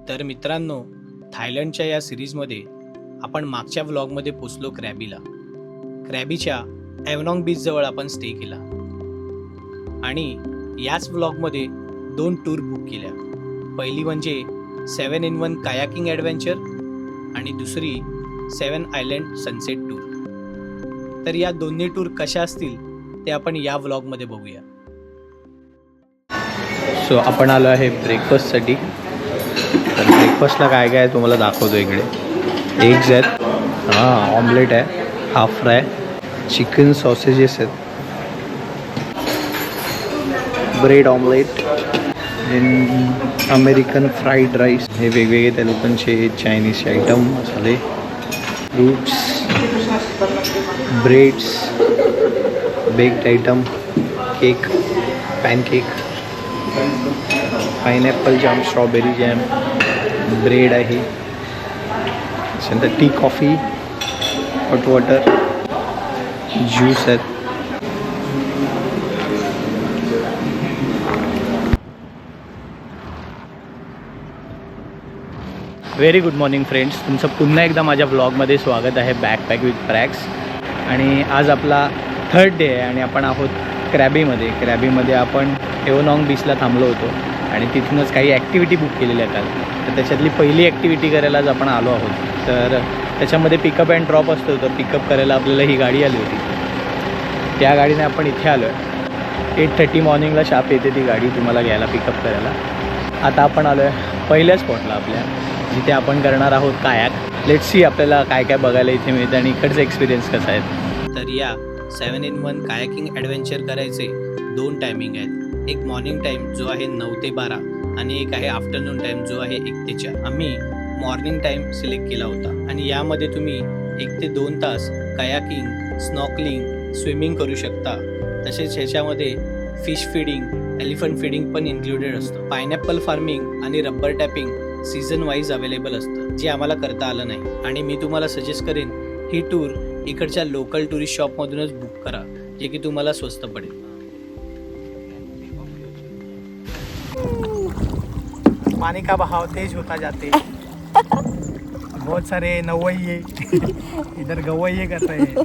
तर मित्रांनो, थायलंडच्या या सिरीजमध्ये आपण मागच्या व्लॉगमध्ये पोचलो क्रॅबीला. क्रॅबीच्या एव्हनॉंग बीचजवळ आपण स्टे केला आणि याच व्लॉगमध्ये 2 टूर बुक केल्या. पहिली म्हणजे 7-in-1 कायाकिंग ॲडव्हेंचर आणि दुसरी 7 आयलँड सनसेट टूर. तर या दोन्ही टूर कशा असतील ते आपण या व्लॉगमध्ये बघूया. सो आपण आलो आहे ब्रेकफास्टसाठी. तर ब्रेकफास्टला काय काय आहे तुम्हाला दाखवतो. इकडे एग्ज आहेत, ऑमलेट आहे, हाफ फ्राय, चिकन सॉसेजेस आहेत, bread omelette, American fried rice. हे वेगवेगळे त्या लोकांचे चायनीजचे आयटम, मसाले, fruits, breads, baked item, cake, pancake, pineapple jam, strawberry jam, bread आहे, त्याच्यानंतर T, coffee, hot water, juice आहेत. व्हेरी गुड मॉर्निंग फ्रेंड्स, तुमचं पुन्हा एकदा माझ्या ब्लॉगमध्ये स्वागत आहे, बॅकपॅक विथ प्रॅक्स. आणि आज आपला 3rd डे आहे आणि आपण आहोत क्रॅबीमध्ये. क्रॅबीमध्ये आपण एव्हनॉंग बीचला थांबलो होतो आणि तिथूनच काही ॲक्टिव्हिटी बुक केलेल्या काल. तर त्याच्यातली पहिली ॲक्टिव्हिटी करायला आज आपण आलो आहोत. तर त्याच्यामध्ये पिकअप अँड ड्रॉप असतो. तर पिकअप करायला आपल्याला ही गाडी आली होती. त्या गाडीने आपण इथे आलो आहे. 8:30 मॉर्निंगला शार्प येते ती गाडी तुम्हाला घ्यायला, पिकअप करायला. आता आपण आलो आहे पहिल्या स्पॉटला आपल्या, जिथे आपण करणार आहोत कायाक. लेट्स सी आपल्याला काय काय बघायला इथे मिळतं आणि इकडचा एक्सपिरियन्स कसा आहे. तर या 7-in-1 कायाकिंग ॲडव्हेंचर करायचे 2 टायमिंग आहेत. एक मॉर्निंग टाईम जो आहे 9 ते 12 आणि एक आहे आफ्टरनून टाईम जो आहे 1 ते 4. आम्ही मॉर्निंग टाईम सिलेक्ट केला होता आणि यामध्ये तुम्ही 1 ते 2 तास कायाकिंग, स्नॉर्कलिंग, स्विमिंग करू शकता. तसेच ह्याच्यामध्ये फिश फीडिंग, एलिफंट फीडिंग पण इन्क्लुडेड असतं. पायनॅपल फार्मिंग आणि rubber tapping season wise available असतं, जे आम्हाला करता आलं नाही. आणि मी तुम्हाला सजेस्ट करेन ही टूर इकडच्या लोकल टुरिस्ट शॉपमधूनच बुक करा, जे की तुम्हाला स्वस्त पडेल. पानी का बहाव तेज होता जाते, बहुत सारे नवैये इधर गवैये कर रहे हैं.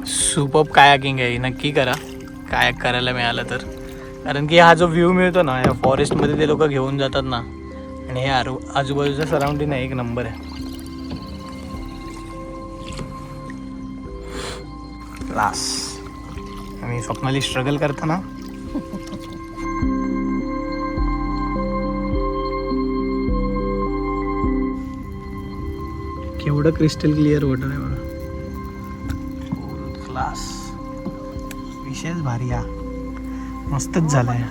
सुपर्ब कायाकिंग आहे, नक्की करा कायाक करायला मिळालं तर. कारण की हा जो व्ह्यू मिळतो ना, या फॉरेस्टमध्ये ते लोक घेऊन जातात ना, आणि हे आजूबाजूचं सराउंडिंग आहे, एक नंबर आहे. क्लास. आणि स्वप्नाली स्ट्रगल करताना केवढं क्रिस्टल क्लिअर वॉटर आहे बघा. क्लास, विशेष भारी. हा मस्तच झालाय.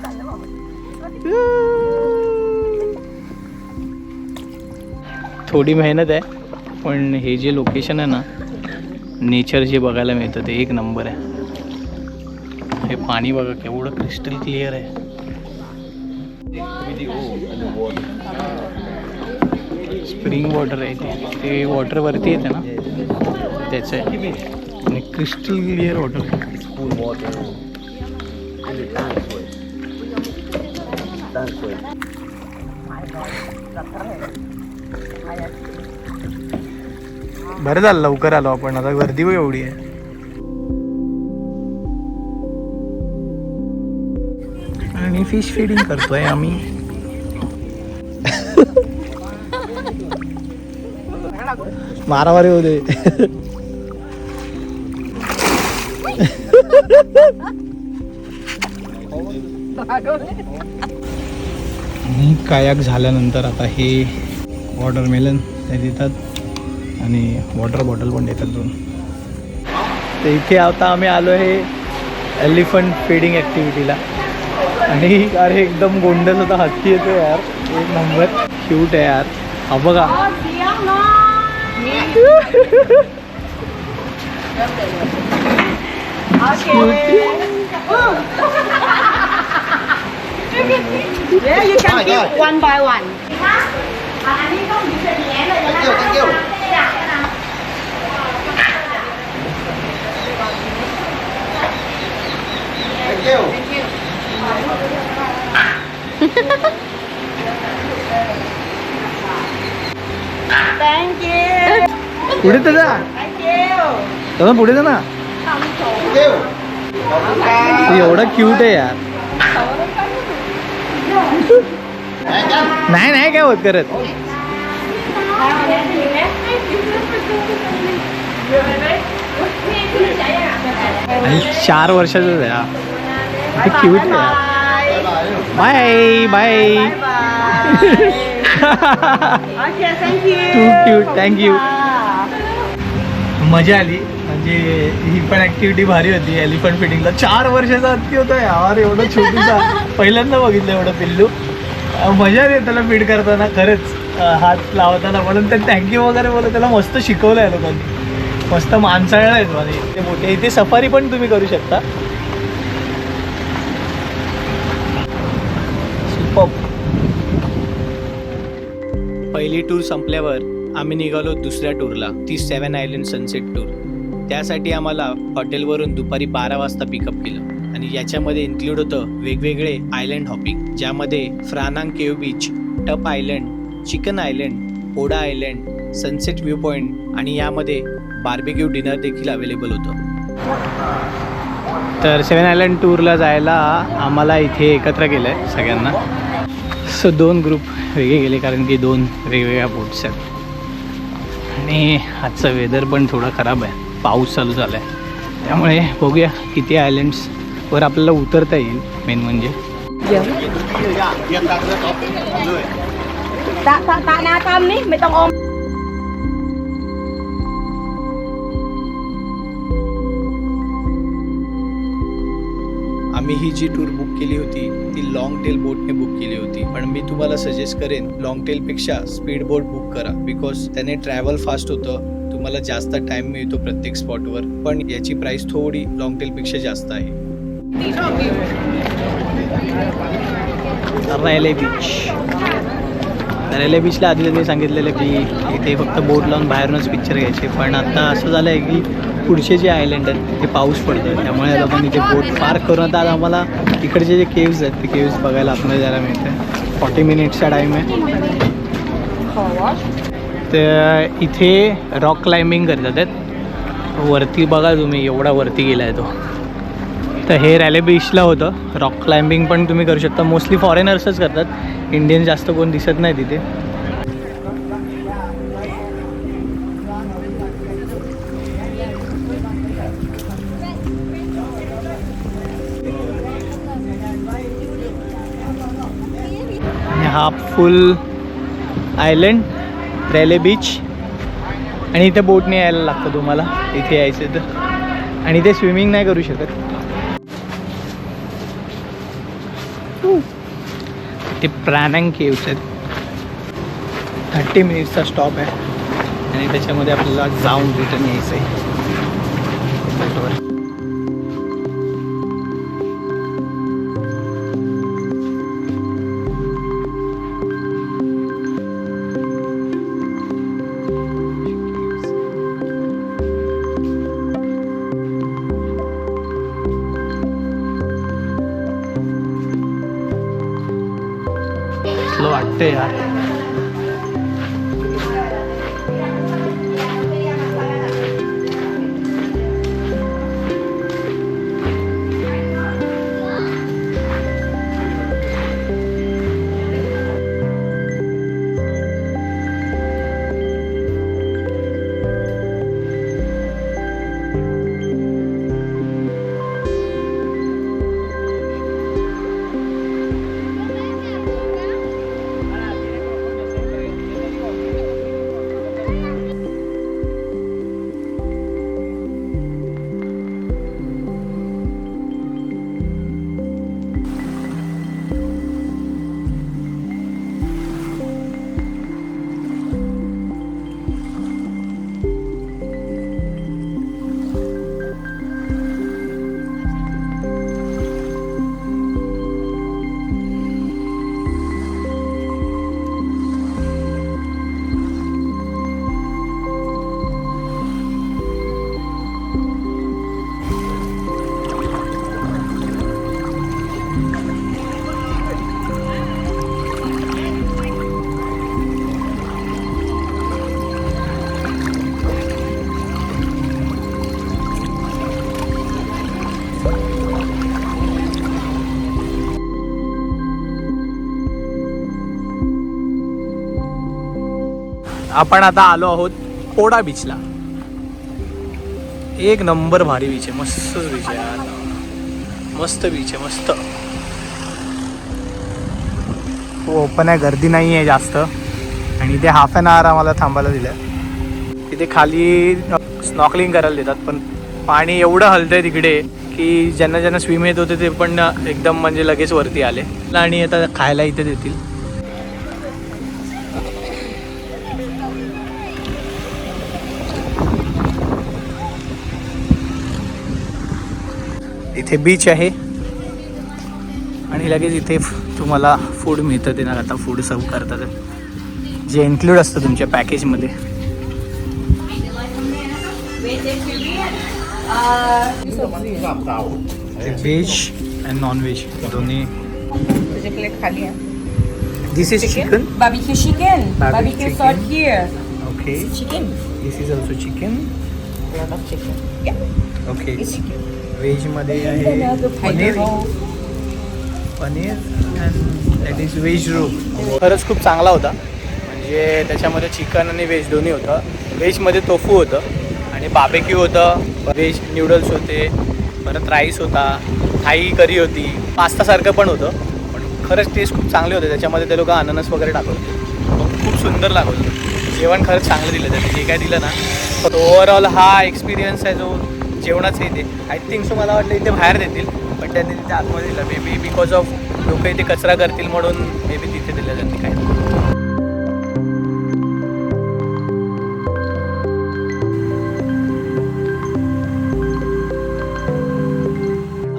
थोडी मेहनत आहे, पण हे जे लोकेशन आहे ना, नेचर जे बघायला मिळतं ते एक नंबर आहे. हे पाणी बघा केवढं क्रिस्टल क्लिअर आहे. स्प्रिंग वॉटर आहे ते वॉटर वरती येते ना, त्याचं आहे. आणि क्रिस्टल क्लिअर वॉटर. बरं झालं लवकर आलो आपण, आता गर्दी एवढी आहे. आणि फिश फीडिंग करतोय आम्ही. मारामारी होते. कायाक झाल्यानंतर आता हे वॉटरमेलन ते देतात आणि वॉटर बॉटल पण देतात 2. तर इथे आता आम्ही आलो आहे एलिफंट फीडिंग ॲक्टिव्हिटीला. आणि अरे एकदम गोंडस होता, हत्ती येतो यार, एक नंबर क्यूट आहे यार. हा बघा. Yeah, you can give one by one. Thank you. Thank you. पुढे तर जा. तर पुढे जा ना. तू एवढा क्यूट आहे यार. नाही नाही काय होत करत. आणि 4 वर्षाचाच आहे हा. क्यूट आहे. Bye bye. Okay, thank you. Too cute, thank you. मजा आली. म्हणजे ही पण ऍक्टिव्हिटी भारी होती. एलिफंट फिडिंगला 4 वर्षाचा हत्ती होता यार. एवढं छोटूसा. पहिल्यांदा बघितलं एवढं पिल्लू. मजा आली त्याला फीड करताना खरंच. हात लावताना म्हणून ते थँक्यू वगैरे बोलत त्याला मस्त शिकवलं आहे लोकांनी. मस्त माणसाळला आहेत म्हणजे ते मोठे. इथे सफारी पण तुम्ही करू शकता. सुपर. पहिली टूर संपल्यावर आम्ही निघालो दुसऱ्या टूरला, ती 7 आयलंड सनसेट टूर. त्यासाठी आम्हाला हॉटेलवरून दुपारी 12 वाजता पिकअप केलं आणि याच्यामध्ये इन्क्लूड होतं वेगवेगळे आयलंड हॉपिंग, ज्यामध्ये Phranang cave beach, Tup island, chicken island, Oda island, sunset view point आणि यामध्ये बार्बेक्यू डिनर देखील अवेलेबल होतं. तर 7 आयलंड टूरला जायला आम्हाला इथे एकत्र केलं आहे सगळ्यांना. सो 2 ग्रुप वेगळे गेले कारण की 2 वेगवेगळ्या बोट्स आहेत. आणि आजचं वेदर पण थोडं खराब आहे. पाऊस चालू झाला आहे. त्यामुळे बघूया किती आयलंड्सवर आपल्याला उतरता येईल. मेन म्हणजे Tak nak kam ni, may tong om. आम्ही ही जी टूर बुक केली होती ती लॉंग टेल बोटने बुक केली होती. पण मी तुम्हाला सजेस्ट करेन लॉंग टेलपेक्षा स्पीड बोट बुक करा. बिकॉज त्याने ट्रॅव्हल फास्ट होतं. तुम्हाला जास्त टाइम मिळतो प्रत्येक स्पॉटवर. पण याची प्राइस थोडी लॉंग टेलपेक्षा जास्त आहे. रेले बीच. रेले बीचला आधी त्यांनी सांगितलेलं की इथे फक्त बोट लावून बाहेरूनच पिक्चर घ्यायचे. पण आता असं झालं आहे की पुढचे जे आयलंड आहेत ते पाऊस पडतो. त्यामुळे लोकांनी ते बोट पार्क करून आता आम्हाला इकडचे जे केव्ज आहेत ते केव्ज बघायला आतमध्ये जायला मिळते. 40 मिनिट्सचा टाईम आहे. तर इथे रॉक क्लाइम्बिंग करतात आहेत. वरती बघा तुम्ही एवढा वरती गेला आहे तो. तर हे रॅले बीचला होतं. रॉक क्लाइम्बिंग पण तुम्ही करू शकता. मोस्टली फॉरेनर्सच करतात. इंडियन जास्त कोण दिसत नाही तिथे. हा फुल आयलंड रेले बीच. आणि इथे बोटने यायला लागतं तुम्हाला इथे यायचं तर. आणि इथे स्विमिंग नाही करू शकत. ते फ्रानांग केव्स आहेत. 30 मिनिट्सचा स्टॉप आहे आणि त्याच्यामध्ये आपल्याला जाऊन रिटर्न यायचं आहे. स्लो वाटते यार. आपण आता आलो आहोत पोडा बीचला. एक नंबर भारी बीच आहे, मस्त बीच आहे यार. मस्त बीच आहे, मस्त. ओपन आहे, गर्दी नाही आहे जास्त. आणि इथे हाफ ॲन आवर आम्हाला थांबायला दिलं. तिथे खाली स्नॉकलिंग करायला देतात, पण पाणी एवढं हलतंय तिकडे की ज्यांना ज्यांना स्विम येत होते ते पण एकदम म्हणजे लगेच वरती आले. आणि आता खायला इथे देतील. इथे बीच आहे आणि लगेच इथे तुम्हाला फूड मिळतं. ते ना आता फूड सर्व करतात जे इन्क्लूड असतं तुमच्या पॅकेजमध्ये. व्हेज अँड नॉन व्हेज दोन्ही. तुझे प्लेट खाली आहे. This is chicken. Barbecue chicken. Barbecue Barbecue salt chicken. here. Okay. Chicken. This is also chicken. A lot of chicken. Yeah. Okay. It's chicken. व्हेजमध्ये आहे paneer. Paneer and that is veg roll. खरंच खूप चांगला होता. म्हणजे त्याच्यामध्ये चिकन आणि व्हेज दोन्ही होतं. व्हेजमध्ये तोफू होतं आणि बार्बेक्यू होतं. व्हेज न्यूडल्स होते, परत राईस होता, थाई करी होती, पास्तासारखं पण होतं. पण खरंच टेस्ट खूप चांगले होते. त्याच्यामध्ये ते लोक अननस वगैरे टाकवले. खूप सुंदर लागलं. जेवण खरंच चांगलं दिलं त्यांनी. जे काय दिलं ना, तर ओव्हरऑल हा एक्सपिरियन्स आहे जो जेवणाचं इथे. आय थिंक सो मला वाटलं इथे बाहेर देतील, पण त्यांनी तिथे आतमध्ये दिलं. मे बी बिकॉज ऑफ लोक इथे कचरा करतील म्हणून मे बी तिथे दिलं त्यांनी काय.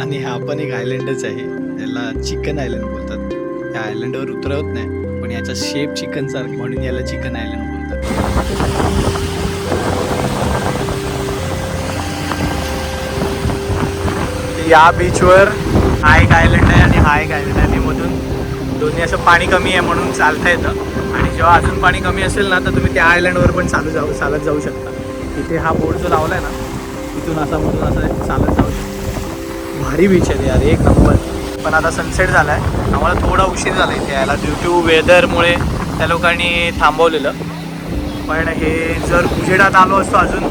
आणि हा पण एक आयलंडच आहे. याला चिकन आयलंड बोलतात. त्या आयलंडवर उतरवत नाही, पण याचा शेप चिकन सारखं म्हणून याला चिकन आयलंड बोलतात. या बीचवर हा एक आयलंड आहे आणि हा एक आयलंड आहे. मधून दोन्ही असं पाणी कमी आहे म्हणून चालता येतं. आणि जेव्हा अजून पाणी कमी असेल ना, तर तुम्ही त्या आयलंडवर पण चालत जाऊ शकता. इथे हा बोर्ड जो लावला आहे ना, तिथून असा मधून असं चालत जाऊ शकता. भारी बीच आहे यार, एक नंबर. पण आता सनसेट झाला आहे. आम्हाला थोडा उशीर झाला इथे यायला ड्यू टू वेदरमुळे. त्या लोकांनी थांबवलेलं. पण हे जर उजेडात आलो असतो अजून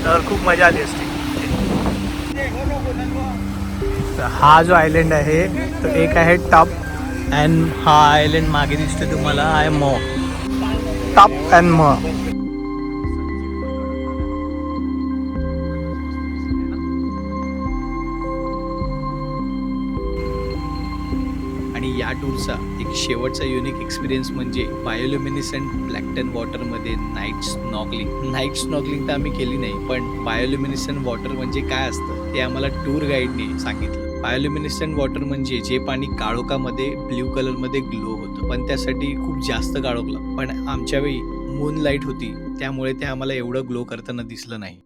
तर खूप मजा आली असती. हा जो आयलंड आहे तो एक आहे टॉप अँड हा आयलंड मागे दिसतो तुम्हाला आहे म. टॉप अँड म. आणि या टूरचा एक शेवटचा युनिक एक्सपिरियन्स म्हणजे बायोल्युमिनिसंट ब्लॅकटन वॉटरमध्ये नाईट स्नॉकलिंग. नाईट स्नॉकलिंग तर आम्ही केली नाही, पण बायोल्युमिनिसंट वॉटर म्हणजे काय असतं ते आम्हाला टूर गाईडने सांगितलं. बायोल्युमिनिसंट वॉटर म्हणजे जे पाणी काळोखामध्ये ब्ल्यू कलरमध्ये ग्लो होतं, पण त्यासाठी खूप जास्त काळोखलं. पण आमच्या वेळी मून लाईट होती, त्यामुळे ते आम्हाला एवढं ग्लो करताना दिसलं नाही.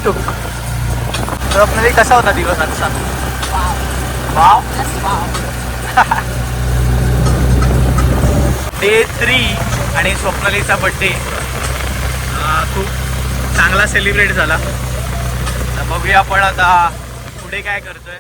टुक स्वप्नाली कसा होता दिवस आजचा? वाव. डे 3 आणि स्वप्नालीचा बड्डे खूप चांगला सेलिब्रेट झाला. तर बघूया आपण आता पुढे काय करतोय.